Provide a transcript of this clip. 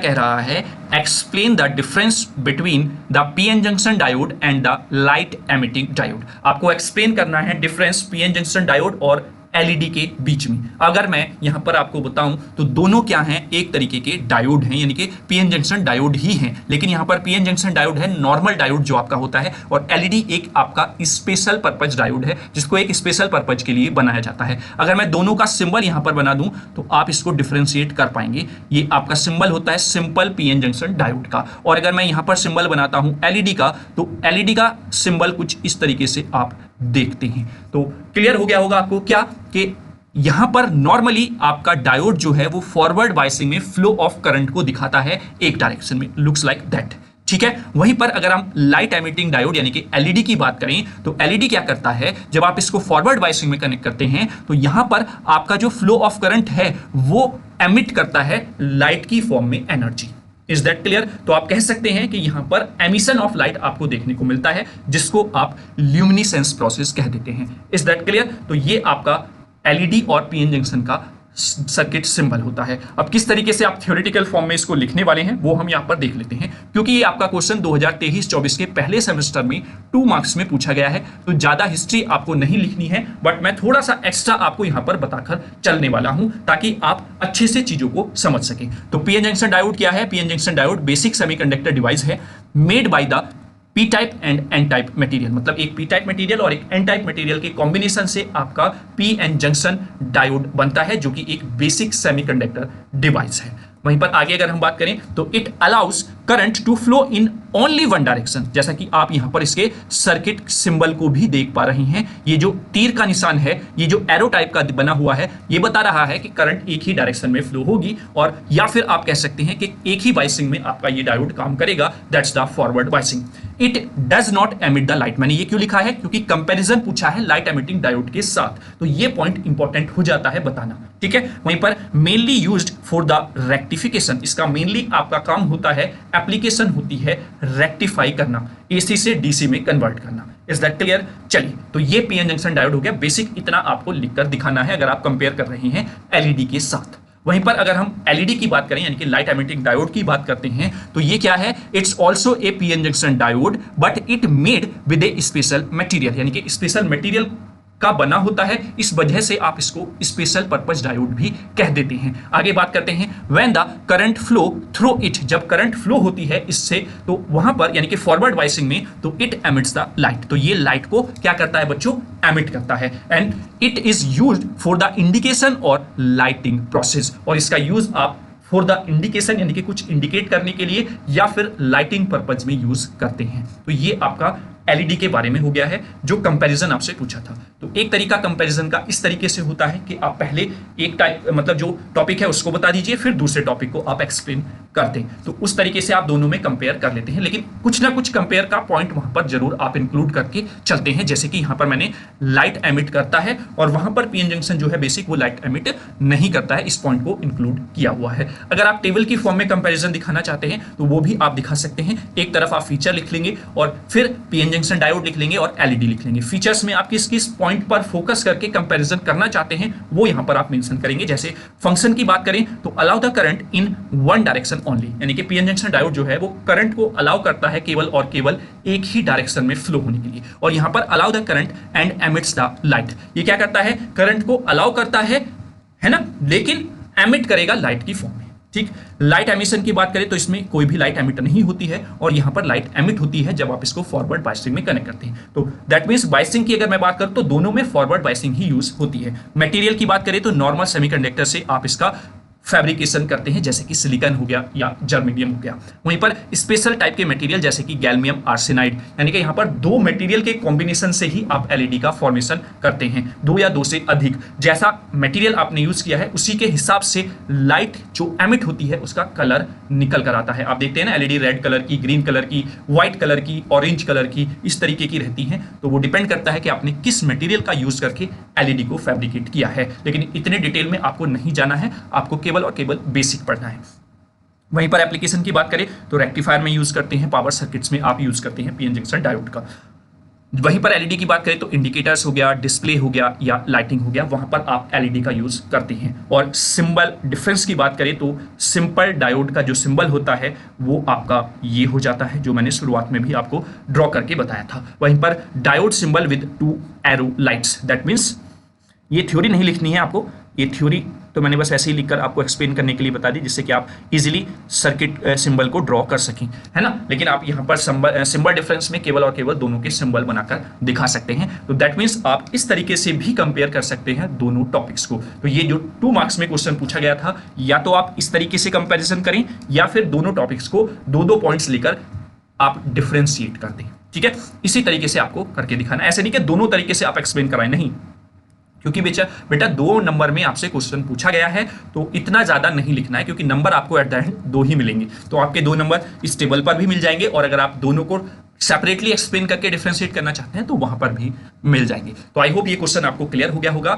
कह रहा है explain the difference between the PN junction diode and the light emitting diode. आपको explain करना है डिफरेंस पीएन जंक्शन डायोड और एलईडी के बीच में। अगर मैं यहां पर आपको बताऊं तो दोनों क्या हैं, एक तरीके के डायोड हैं, यानी कि पीएन जंक्शन डायोड ही हैं, लेकिन यहां पर पीएन जंक्शन डायोड है नॉर्मल डायोड जो आपका होता है, और एलईडी एक आपका स्पेशल पर्पज डायोड है जिसको एक स्पेशल पर्पज के लिए बनाया जाता है। अगर मैं दोनों का सिंबल यहां पर बना दूं तो आप इसको डिफरेंशिएट कर पाएंगे। ये आपका सिंबल होता है सिंपल पीएन जंक्शन डायोड का, और अगर मैं यहां पर सिंबल बनाता हूं एलईडी का, तो एलईडी का सिंबल कुछ इस तरीके से आप देखते हैं। तो क्लियर हो गया होगा आपको क्या कि यहां पर नॉर्मली आपका डायोड जो है वो फॉरवर्ड बायसिंग में फ्लो ऑफ करंट को दिखाता है एक डायरेक्शन में, लुक्स लाइक दैट। ठीक है, वहीं पर अगर हम लाइट एमिटिंग डायोड यानी कि एलईडी की बात करें तो एलईडी क्या करता है, जब आप इसको फॉरवर्ड बायसिंग में कनेक्ट करते हैं तो यहां पर आपका जो फ्लो ऑफ करंट है वो एमिट करता है लाइट की फॉर्म में एनर्जी। Is that clear? तो आप कह सकते हैं कि यहां पर एमिशन ऑफ लाइट आपको देखने को मिलता है जिसको आप ल्यूमिनेसेंस प्रोसेस कह देते हैं। Is that clear? तो ये आपका एलईडी और पीएन जंक्शन का सर्किट सिंबल होता है। अब किस तरीके से आप थ्योरेटिकल फॉर्म में इसको लिखने वाले हैं वो हम यहां पर देख लेते हैं, क्योंकि ये आपका क्वेश्चन 2023-24 के पहले सेमेस्टर में 2 मार्क्स में पूछा गया है, तो ज्यादा हिस्ट्री आपको नहीं लिखनी है, बट मैं थोड़ा सा एक्स्ट्रा आपको यहां पर बताकर चलने वाला हूं ताकि आप अच्छे से चीजों को समझ सकें। तो पीएन जंक्शन डायोड क्या है? PN junction diode basic semiconductor device है made by the P type and N type material, मतलब एक पी टाइप मटेरियल और एक एन टाइप मटेरियल के कॉम्बिनेशन से आपका पीएन जंक्शन डायोड बनता है जो कि एक बेसिक सेमीकंडक्टर डिवाइस है। वहीं पर आगे अगर हम बात करें तो it allows current to flow in only one direction, जैसा कि आप यहां पर इसके सर्किट सिंबल को भी देख पा रहे हैं। ये जो तीर का निशान है, ये जो एरो टाइप का बना हुआ है, ये बता रहा है कि करंट एक ही डायरेक्शन में फ्लो होगी, और या फिर आप कह सकते हैं कि एक ही बायसिंग में आपका ये डायोड काम करेगा, that's the forward biasing. It does not emit the light. मैंने ये क्यों लिखा है? क्योंकि कंपैरिजन पूछा है लाइट एमिटिंग डायोड के साथ, तो ये पॉइंट इंपॉर्टेंट हो जाता है बताना। ठीक है, वहीं पर mainly used for the rectification, इसका मेनली आपका काम होता है, एप्लीकेशन होती है रेक्टिफाई करना, एसी से डीसी में कन्वर्ट करना। Is that clear? चलिए, तो ये पीएन जंक्शन डायोड हो गया बेसिक, इतना आपको लिखकर दिखाना है अगर आप कंपेयर कर रहे हैं एलईडी के साथ। वहीं पर अगर हम एलईडी की बात करें यानी कि लाइट एमिटिंग डायोड की बात करते हैं तो ये क्या है? It's also a PN junction diode but it made with A special material, यानी कि स्पेशल मटेरियल का बना होता है, इस वजह से आप इसको स्पेशल पर्पस डायोड भी कह देते हैं। आगे बात करते हैं when the current flow through it, जब करंट फ्लो होती है इससे तो वहां पर यानी कि फॉरवर्ड बायसिंग में तो इट एमिट्स द लाइट, तो ये लाइट को क्या करता है बच्चों? एमिट करता है। And it is used for the indication और लाइटिंग प्रोसेस, और इसका यूज आप फॉर द इंडिकेशन यानी कि कुछ इंडिकेट करने के लिए या फिर लाइटिंग पर्पज में यूज करते हैं। तो ये आपका एलईडी के बारे में हो गया है जो कंपैरिजन आपसे पूछा था। तो एक तरीका कंपैरिजन का इस तरीके से होता है कि आप पहले एक टाइप मतलब जो टॉपिक है उसको बता दीजिए, फिर दूसरे टॉपिक को आप एक्सप्लेन करते हैं, तो उस तरीके से आप दोनों में कंपेयर कर लेते हैं, लेकिन कुछ ना कुछ कंपेयर का पॉइंट वहां पर जरूर आप इंक्लूड करके चलते हैं। जैसे कि यहां पर मैंने लाइट एमिट करता है और वहां पर पीएन जंक्शन जो है बेसिक वो लाइट एमिट नहीं करता है, इस पॉइंट को इंक्लूड किया हुआ है। अगर आप टेबल की फॉर्म में कंपैरिजन दिखाना चाहते हैं तो वो भी आप दिखा सकते हैं। एक तरफ आप फीचर लिख लेंगे और फिर पीएन जंक्शन डायोड लिख लेंगे और एलईडी लिख लेंगे। फीचर्स में आप किस किस पॉइंट पर फोकस करके कंपैरिजन करना चाहते हैं वो यहां पर आप मेंशन करेंगे। जैसे फंक्शन की बात करें तो allow the current in one direction only, यानी कि पीएन जंक्शन डायोड जो है वो करंट को अलाउ करता है केवल और केवल एक ही डायरेक्शन में फ्लो होने के लिए, और यहां पर allow the current and emits the light, ये क्या करता है? करंट को अलाउ करता है ना, लेकिन एमिट करेगा लाइट की फॉर्म में। ठीक, लाइट एमिशन की बात करें तो इसमें कोई भी लाइट एमिट नहीं होती है, और यहां पर लाइट एमिट होती है जब आप इसको फॉरवर्ड बायसिंग में कनेक्ट करते हैं। तो दैट मींस बायसिंग की अगर मैं बात करूं तो दोनों में फॉरवर्ड बायसिंग ही यूज होती है। मटेरियल की बात करें तो नॉर्मल सेमीकंडक्टर से आप इसका फैब्रिकेशन करते हैं, जैसे कि सिलिकॉन हो गया या जर्मेनियम हो गया। वहीं पर स्पेशल टाइप के मटेरियल जैसे कि गैल्मियम आर्सेनाइड, यानी कि यहाँ पर दो मटेरियल के कॉम्बिनेशन से ही आप एलईडी का फॉर्मेशन करते हैं, दो या दो से अधिक। जैसा मटेरियल आपने यूज किया है उसी के हिसाब से लाइट जो एमिट होती है उसका कलर निकल कर आता है। आप देखते हैं ना एलईडी रेड कलर की, ग्रीन कलर की, व्हाइट कलर की, ऑरेंज कलर की, इस तरीके की रहती हैं। तो वो डिपेंड करता है कि आपने किस मटेरियल का यूज करके एलईडी को फैब्रिकेट किया है, लेकिन इतने डिटेल में आपको नहीं जाना है, आपको केवल और केवल बेसिक पढ़ना है। वहीं पर एप्लीकेशन की बात करें तो रेक्टिफायर में यूज करते हैं, पावर सर्किट्स में आप यूज करते हैं पीएन जंक्शन डायोड का। वहीं पर एलईडी की बात करें तो इंडिकेटर्स हो गया, डिस्प्ले हो गया या लाइटिंग हो गया, वहां पर आप एलईडी का यूज करते हैं। और सिंबल डिफरेंस की बात करें तो सिंपल डायोड का जो सिंबल होता है वो आपका ये हो जाता है, जो मैंने शुरुआत में भी आपको ड्रॉ करके बताया था। वहीं पर diode symbol with 2 arrow lights, that means ये थ्योरी नहीं लिखनी है आपको, ये थ्योरी तो मैंने बस ऐसे ही लिखकर आपको एक्सप्लेन करने के लिए बता दी, जिससे कि आप इजीली सर्किट सिंबल को ड्रॉ कर सकें, है ना। लेकिन आप यहाँ पर सिंबल डिफरेंस में केवल और केवल दोनों के सिंबल बनाकर दिखा सकते हैं। तो दैट मीन्स आप इस तरीके से भी कंपेयर कर सकते हैं दोनों टॉपिक्स को। तो ये जो 2 मार्क्स में क्वेश्चन पूछा गया था, या तो आप इस तरीके से कंपेरिजन करें या फिर दोनों टॉपिक्स को 2-2 पॉइंट्स लेकर आप डिफ्रेंशिएट कर दें, ठीक है। इसी तरीके से आपको करके दिखाना, ऐसे नहीं कि दोनों तरीके से आप एक्सप्लेन कराएं, नहीं, क्योंकि बेटा 2 नंबर में आपसे क्वेश्चन पूछा गया है तो इतना ज्यादा नहीं लिखना है, क्योंकि नंबर आपको एट द एंड 2 ही मिलेंगे। तो आपके 2 नंबर इस टेबल पर भी मिल जाएंगे, और अगर आप दोनों को सेपरेटली एक्सप्लेन करके डिफरेंशिएट करना चाहते हैं तो वहां पर भी मिल जाएंगे। तो आई होप ये क्वेश्चन आपको क्लियर हो गया होगा।